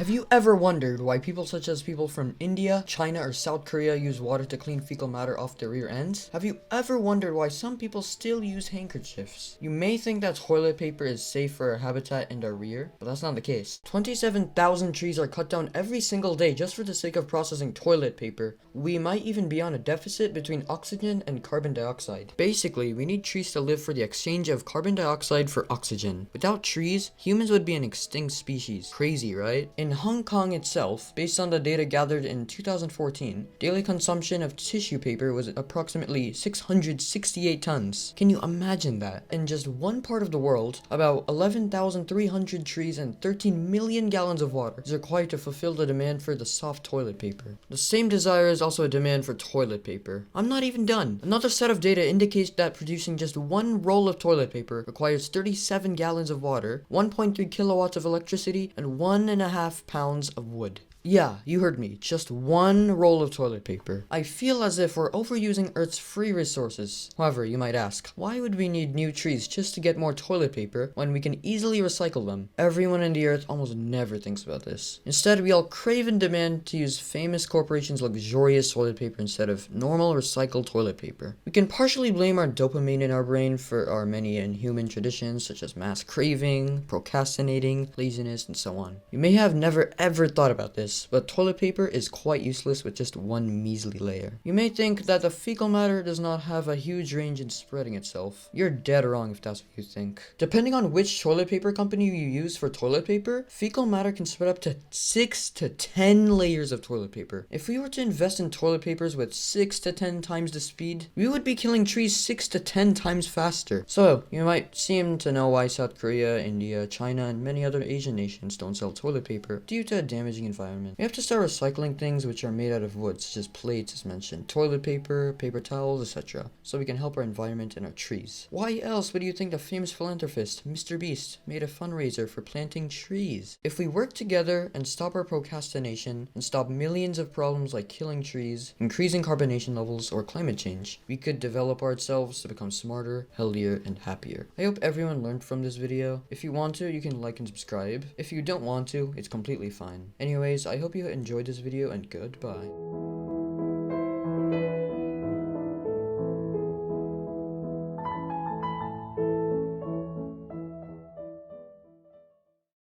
Have you ever wondered why people such as people from India, China, or South Korea use water to clean fecal matter off their rear ends? Have you ever wondered why some people still use handkerchiefs? You may think that toilet paper is safe for our habitat and our rear, but that's not the case. 27,000 trees are cut down every single day just for the sake of processing toilet paper. We might even be on a deficit between oxygen and carbon dioxide. Basically, we need trees to live for the exchange of carbon dioxide for oxygen. Without trees, humans would be an extinct species. Crazy, right? In Hong Kong itself, based on the data gathered in 2014, daily consumption of tissue paper was approximately 668 tons. Can you imagine that? In just one part of the world, about 11,300 trees and 13 million gallons of water is required to fulfill the demand for the soft toilet paper. The same desire is also a demand for toilet paper. I'm not even done. Another set of data indicates that producing just one roll of toilet paper requires 37 gallons of water, 1.3 kilowatts of electricity, and 1.5 pounds of wood. Yeah, you heard me. Just one roll of toilet paper. I feel as if we're overusing Earth's free resources. However, you might ask, why would we need new trees just to get more toilet paper when we can easily recycle them? Everyone on the Earth almost never thinks about this. Instead, we all crave and demand to use famous corporations' luxurious toilet paper instead of normal recycled toilet paper. We can partially blame our dopamine in our brain for our many inhuman traditions such as mass craving, procrastinating, laziness, and so on. You may have never ever thought about this, but toilet paper is quite useless with just one measly layer. You may think that the fecal matter does not have a huge range in spreading itself. You're dead wrong if that's what you think. Depending on which toilet paper company you use for toilet paper, fecal matter can spread up to 6 to 10 layers of toilet paper. If we were to invest in toilet papers with 6 to 10 times the speed, we would be killing trees 6 to 10 times faster. So, you might seem to know why South Korea, India, China, and many other Asian nations don't sell toilet paper due to a damaging environment. We have to start recycling things which are made out of wood, such as plates as mentioned, toilet paper, paper towels, etc., so we can help our environment and our trees. Why else would you think the famous philanthropist, Mr. Beast, made a fundraiser for planting trees? If we work together and stop our procrastination and stop millions of problems like killing trees, increasing carbonation levels, or climate change, we could develop ourselves to become smarter, healthier, and happier. I hope everyone learned from this video. If you want to, you can like and subscribe. If you don't want to, it's completely fine. Anyways, I hope you enjoyed this video and goodbye.